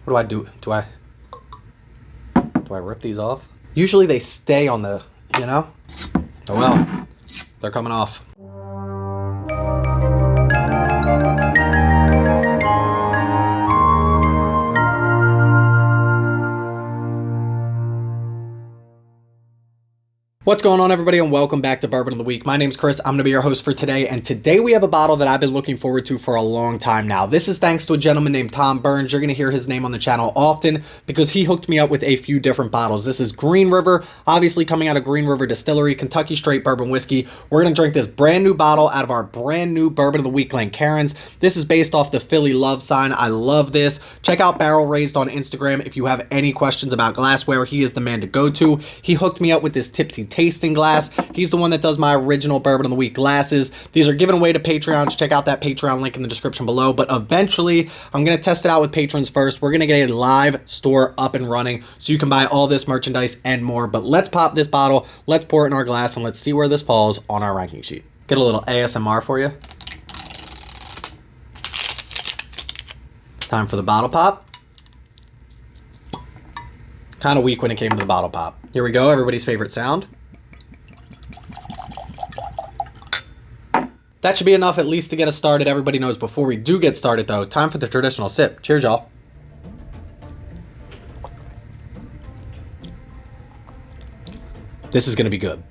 What do I do? Do I rip these off? Usually they stay on the, you know? Oh well, they're coming off. What's going on, everybody, and welcome back to Bourbon of the Week. My name's Chris. I'm going to be your host for today, and today we have a bottle that I've been looking forward to for a long time now. This is thanks to a gentleman named Tom Burns. You're going to hear his name on the channel often because he hooked me up with a few different bottles. This is Green River, obviously coming out of Green River Distillery, Kentucky Straight Bourbon Whiskey. We're going to drink this brand new bottle out of our brand new Bourbon of the Week Glencairns. This is based off the Philly love sign. I love this. Check out Barrel Raised on Instagram if you have any questions about glassware. He is the man to go to. He hooked me up with this tipsy tasting glass. He's the one that does my original Bourbon of the Week glasses. These are given away to Patreons. Check out that Patreon link in the description below. But eventually, I'm going to test it out with patrons first. We're going to get a live store up and running so you can buy all this merchandise and more. But let's pop this bottle, let's pour it in our glass, and let's see where this falls on our ranking sheet. Get a little ASMR for you. Time for the bottle pop. Kind of weak when it came to the bottle pop. Here we go, everybody's favorite sound. That should be enough at least to get us started. Everybody knows before we do get started, though, time for the traditional sip. Cheers, y'all. This is going to be good.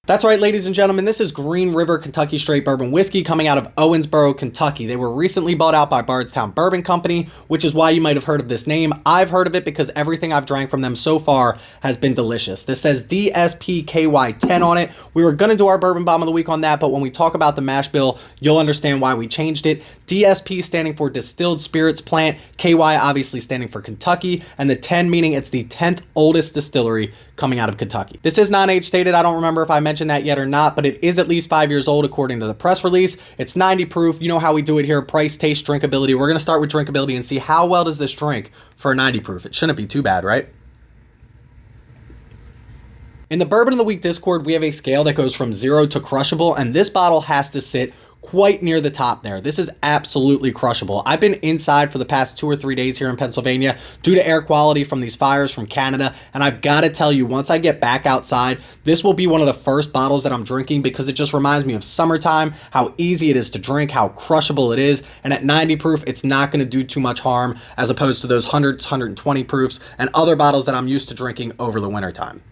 That's right, ladies and gentlemen, this is Green River Kentucky Straight Bourbon Whiskey coming out of Owensboro, Kentucky. They were recently bought out by Bardstown Bourbon Company, which is why you might have heard of this name. I've heard of it because everything I've drank from them so far has been delicious. This says DSPKY10 on it. We were going to do our Bourbon Bomb of the Week on that, but when we talk about the mash bill, you'll understand why we changed it. DSP standing for Distilled Spirits Plant, KY obviously standing for Kentucky, and the 10 meaning it's the 10th oldest distillery coming out of Kentucky. This is non-age stated. I don't remember if I mentioned that yet or not, but it is at least 5 years old according to the press release. It's 90 proof. You know how we do it here: price, taste, drinkability. We're going to start with drinkability and see how well does this drink for a 90 proof. It shouldn't be too bad, right? In the Bourbon of the Week Discord, we have a scale that goes from 0 to crushable, and this bottle has to sit quite near the top there. This is absolutely crushable. I've been inside for the past 2 or 3 days here in Pennsylvania due to air quality from these fires from Canada, and I've got to tell you, once I get back outside, this will be one of the first bottles that I'm drinking because it just reminds me of summertime, how easy it is to drink, how crushable it is, and at 90 proof, it's not going to do too much harm as opposed to those 100s, 120 proofs, and other bottles that I'm used to drinking over the wintertime.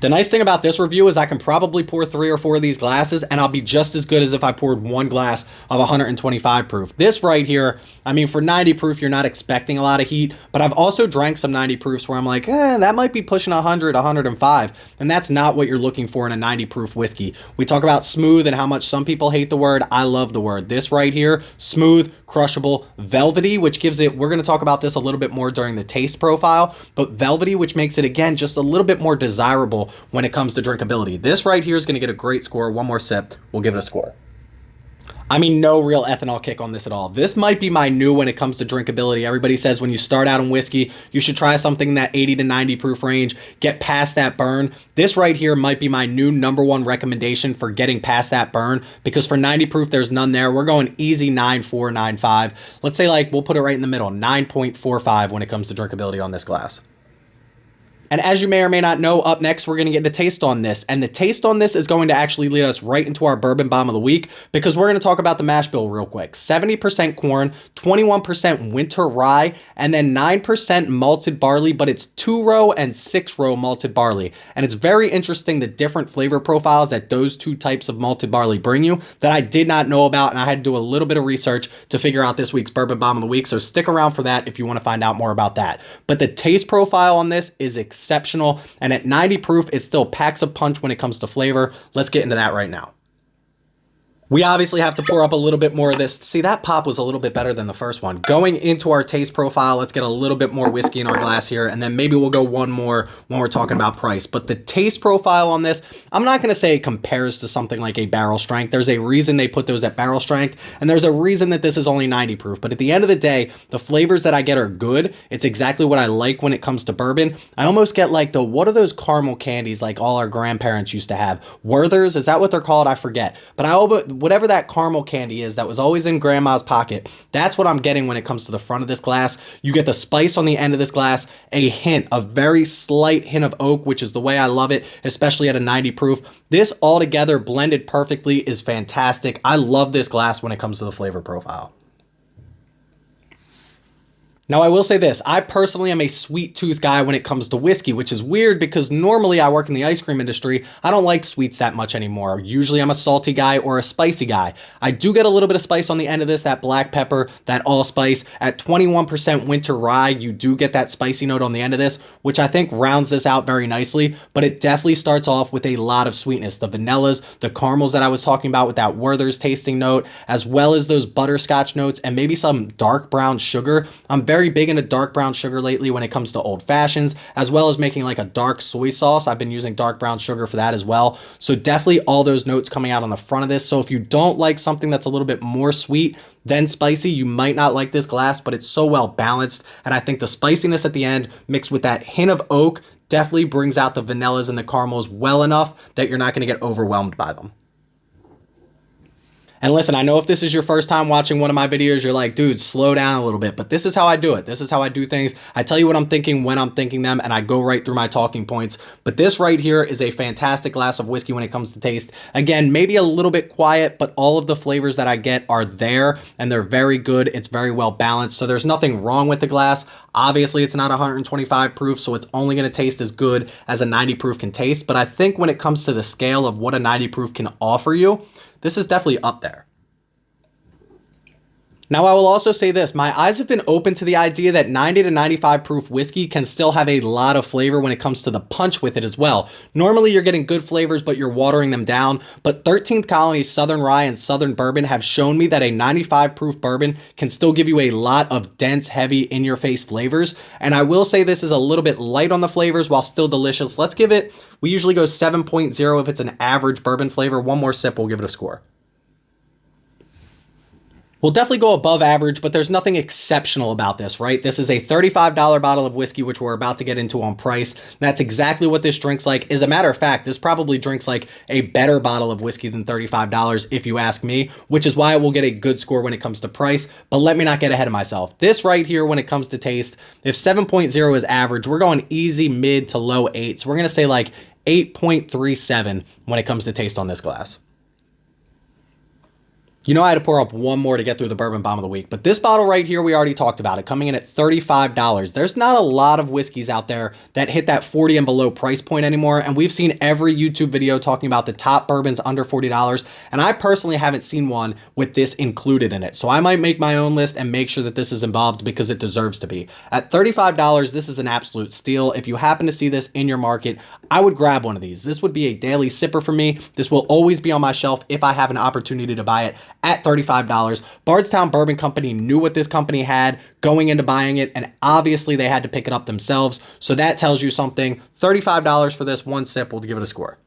The nice thing about this review is I can probably pour 3 or 4 of these glasses and I'll be just as good as if I poured one glass of 125 proof. This right here, I mean, for 90 proof, you're not expecting a lot of heat, but I've also drank some 90 proofs where I'm like, that might be pushing 100, 105, and that's not what you're looking for in a 90 proof whiskey. We talk about smooth and how much some people hate the word. I love the word. This right here, smooth, crushable, velvety, which gives it, we're going to talk about this a little bit more during the taste profile, but velvety, which makes it, again, just a little bit more desirable when it comes to drinkability. This right here is going to get a great score. One more sip, we'll give it a score. I mean, no real ethanol kick on this at all. This might be my new when it comes to drinkability. Everybody says when you start out in whiskey, you should try something in that 80 to 90 proof range, get past that burn. This right here might be my new #1 recommendation for getting past that burn, because for 90 proof, there's none there. We're going easy 9.4, 9.5. Let's say, like, we'll put it right in the middle, 9.45 when it comes to drinkability on this glass. And as you may or may not know, up next, we're going to get the taste on this. And the taste on this is going to actually lead us right into our Bourbon Bomb of the Week, because we're going to talk about the mash bill real quick. 70% corn, 21% winter rye, and then 9% malted barley, but it's 2-row and 6-row malted barley. And it's very interesting the different flavor profiles that those two types of malted barley bring you that I did not know about, and I had to do a little bit of research to figure out this week's Bourbon Bomb of the Week, so stick around for that if you want to find out more about that. But the taste profile on this is exceptional, and at 90 proof, it still packs a punch when it comes to flavor. Let's get into that right now. We obviously have to pour up a little bit more of this. See, that pop was a little bit better than the first one. Going into our taste profile, let's get a little bit more whiskey in our glass here, and then maybe we'll go one more when we're talking about price. But the taste profile on this, I'm not going to say it compares to something like a barrel strength. There's a reason they put those at barrel strength, and there's a reason that this is only 90 proof. But at the end of the day, the flavors that I get are good. It's exactly what I like when it comes to bourbon. I almost get like what are those caramel candies like all our grandparents used to have? Werthers, is that what they're called? I forget. But whatever that caramel candy is that was always in grandma's pocket, that's what I'm getting when it comes to the front of this glass. You get the spice on the end of this glass, a hint, a very slight hint of oak, which is the way I love it, especially at a 90 proof. This all together blended perfectly is fantastic. I love this glass when it comes to the flavor profile. Now, I will say this, I personally am a sweet tooth guy when it comes to whiskey, which is weird because normally I work in the ice cream industry. I don't like sweets that much anymore. Usually I'm a salty guy or a spicy guy. I do get a little bit of spice on the end of this, that black pepper, that allspice. At 21% winter rye, you do get that spicy note on the end of this, which I think rounds this out very nicely, but it definitely starts off with a lot of sweetness. The vanillas, the caramels that I was talking about with that Werther's tasting note, as well as those butterscotch notes and maybe some dark brown sugar. I'm very big into dark brown sugar lately when it comes to old fashions, as well as making like a dark soy sauce. I've been using dark brown sugar for that as well. So definitely all those notes coming out on the front of this. So if you don't like something that's a little bit more sweet than spicy, you might not like this glass, but it's so well balanced. And I think the spiciness at the end mixed with that hint of oak definitely brings out the vanillas and the caramels well enough that you're not going to get overwhelmed by them. And listen, I know if this is your first time watching one of my videos, you're like, dude, slow down a little bit, but this is how I do it. This is how I do things. I tell you what I'm thinking when I'm thinking them, and I go right through my talking points. But this right here is a fantastic glass of whiskey when it comes to taste. Again, maybe a little bit quiet, but all of the flavors that I get are there, and they're very good. It's very well balanced, so there's nothing wrong with the glass. Obviously, it's not 125 proof, so it's only going to taste as good as a 90 proof can taste. But I think when it comes to the scale of what a 90 proof can offer you, this is definitely up there. Now, I will also say this, my eyes have been open to the idea that 90 to 95 proof whiskey can still have a lot of flavor when it comes to the punch with it as well. Normally, you're getting good flavors, but you're watering them down. But 13th Colony Southern Rye and Southern Bourbon have shown me that a 95 proof bourbon can still give you a lot of dense, heavy, in-your-face flavors. And I will say this is a little bit light on the flavors while still delicious. Let's give it, we usually go 7.0 if it's an average bourbon flavor. One more sip, we'll give it a score. We'll definitely go above average, but there's nothing exceptional about this, right? This is a $35 bottle of whiskey, which we're about to get into on price. And that's exactly what this drinks like. As a matter of fact, this probably drinks like a better bottle of whiskey than $35 if you ask me, which is why it will get a good score when it comes to price. But let me not get ahead of myself. This right here, when it comes to taste, if 7.0 is average, we're going easy mid to low 8s. We're going to say like 8.37 when it comes to taste on this glass. You know I had to pour up one more to get through the Bourbon Bomb of the Week, but this bottle right here, we already talked about it, coming in at $35. There's not a lot of whiskeys out there that hit that 40 and below price point anymore, and we've seen every YouTube video talking about the top bourbons under $40, and I personally haven't seen one with this included in it, so I might make my own list and make sure that this is involved because it deserves to be. At $35, this is an absolute steal. If you happen to see this in your market, I would grab one of these. This would be a daily sipper for me. This will always be on my shelf if I have an opportunity to buy it at $35. Bardstown Bourbon Company knew what this company had going into buying it, and obviously they had to pick it up themselves. So that tells you something. $35 for this one sip, we'll give it a score.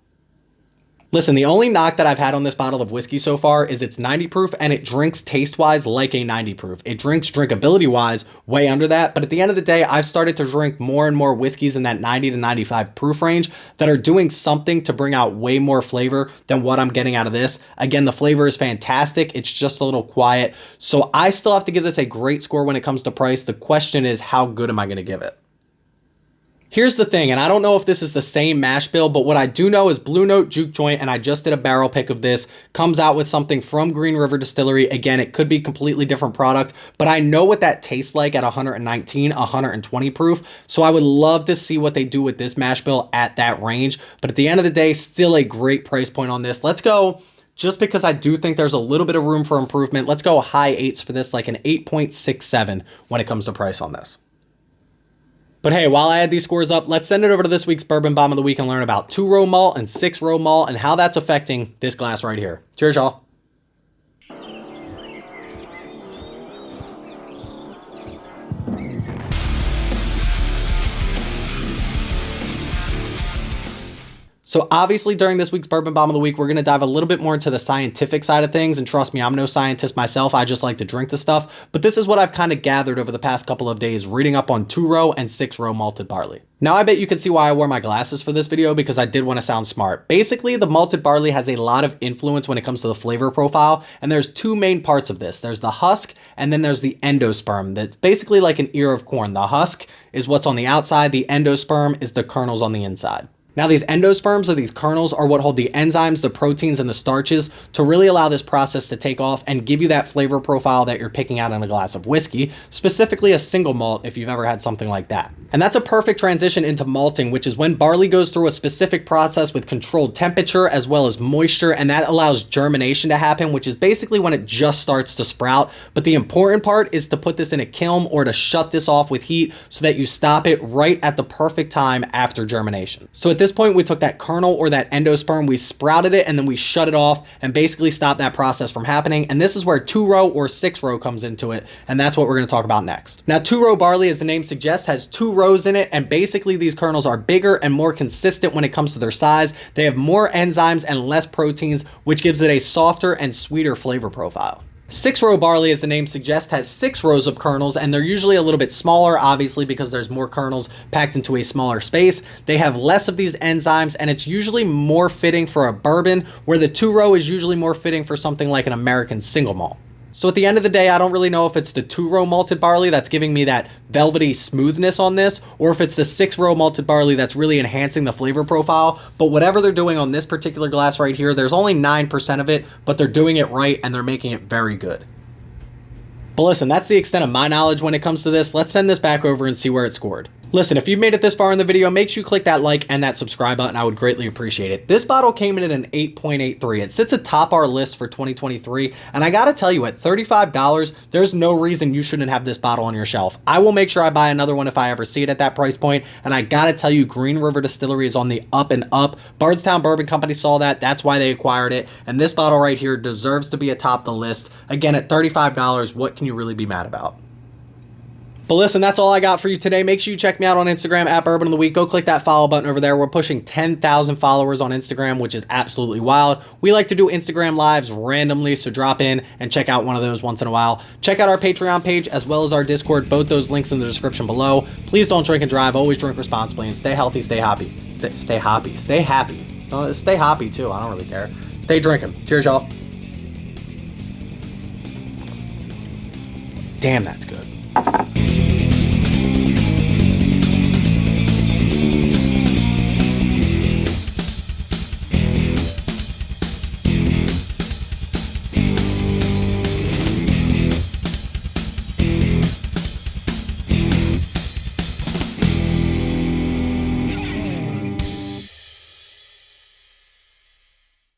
Listen, the only knock that I've had on this bottle of whiskey so far is it's 90 proof and it drinks taste-wise like a 90 proof. It drinks drinkability-wise way under that, but at the end of the day, I've started to drink more and more whiskeys in that 90 to 95 proof range that are doing something to bring out way more flavor than what I'm getting out of this. Again, the flavor is fantastic. It's just a little quiet. So I still have to give this a great score when it comes to price. The question is, how good am I going to give it? Here's the thing, and I don't know if this is the same mash bill, but what I do know is Blue Note Juke Joint, and I just did a barrel pick of this, comes out with something from Green River Distillery. Again, it could be completely different product, but I know what that tastes like at 119, 120 proof, so I would love to see what they do with this mash bill at that range. But at the end of the day, still a great price point on this. Let's go, just because I do think there's a little bit of room for improvement, let's go high 8s for this, like an 8.67 when it comes to price on this. But hey, while I add these scores up, let's send it over to this week's Bourbon Bomb of the Week and learn about 2-row malt and 6-row malt and how that's affecting this glass right here. Cheers, y'all. So So obviously during this week's Bourbon Bomb of the Week, we're going to dive a little bit more into the scientific side of things. And trust me, I'm no scientist myself. I just like to drink the stuff. But this is what I've kind of gathered over the past couple of days reading up on 2-row and 6-row malted barley. Now I bet you can see why I wore my glasses for this video, because I did want to sound smart. Basically, the malted barley has a lot of influence when it comes to the flavor profile, and there's two main parts of this. There's the husk, and then there's the endosperm. That's basically like an ear of corn. The husk is what's on the outside, the endosperm is the kernels on the inside. Now these endosperms, or these kernels, are what hold the enzymes, the proteins, and the starches to really allow this process to take off and give you that flavor profile that you're picking out in a glass of whiskey, specifically a single malt if you've ever had something like that. And that's a perfect transition into malting, which is when barley goes through a specific process with controlled temperature as well as moisture, and that allows germination to happen, which is basically when it just starts to sprout. But the important part is to put this in a kiln or to shut this off with heat so that you stop it right at the perfect time after germination. So at this point, we took that kernel or that endosperm, we sprouted it, and then we shut it off and basically stopped that process from happening. And this is where 2-row or 6-row comes into it, and that's what we're going to talk about next. Now 2-row barley, as the name suggests, has 2 rows in it, and basically these kernels are bigger and more consistent when it comes to their size. They have more enzymes and less proteins, which gives it a softer and sweeter flavor profile. 6-row barley, as the name suggests, has 6 rows of kernels, and they're usually a little bit smaller, obviously because there's more kernels packed into a smaller space. They have less of these enzymes, and it's usually more fitting for a bourbon, where the 2-row is usually more fitting for something like an American single malt. So at the end of the day, I don't really know if it's the 2-row malted barley that's giving me that velvety smoothness on this, or if it's the 6-row malted barley that's really enhancing the flavor profile. But whatever they're doing on this particular glass right here, there's only 9% of it, but they're doing it right and they're making it very good. But listen, that's the extent of my knowledge when it comes to this. Let's send this back over and see where it scored. Listen, if you've made it this far in the video, make sure you click that like and that subscribe button. I would greatly appreciate it. This bottle came in at an 8.83. It sits atop our list for 2023. And I gotta tell you, at $35, there's no reason you shouldn't have this bottle on your shelf. I will make sure I buy another one if I ever see it at that price point. And I gotta tell you, Green River Distillery is on the up and up. Bardstown Bourbon Company saw that. That's why they acquired it. And this bottle right here deserves to be atop the list. Again, at $35, what can you really be mad about? But listen, that's all I got for you today. Make sure you check me out on Instagram at Bourbon of the Week. Go click that follow button over there. We're pushing 10,000 followers on Instagram, which is absolutely wild. We like to do Instagram lives randomly, so drop in and check out one of those once in a while. Check out our Patreon page as well as our Discord. Both those links in the description below. Please don't drink and drive. Always drink responsibly and stay healthy, stay happy. Stay happy. Stay happy too. I don't really care. Stay drinking. Cheers, y'all. Damn, that's good.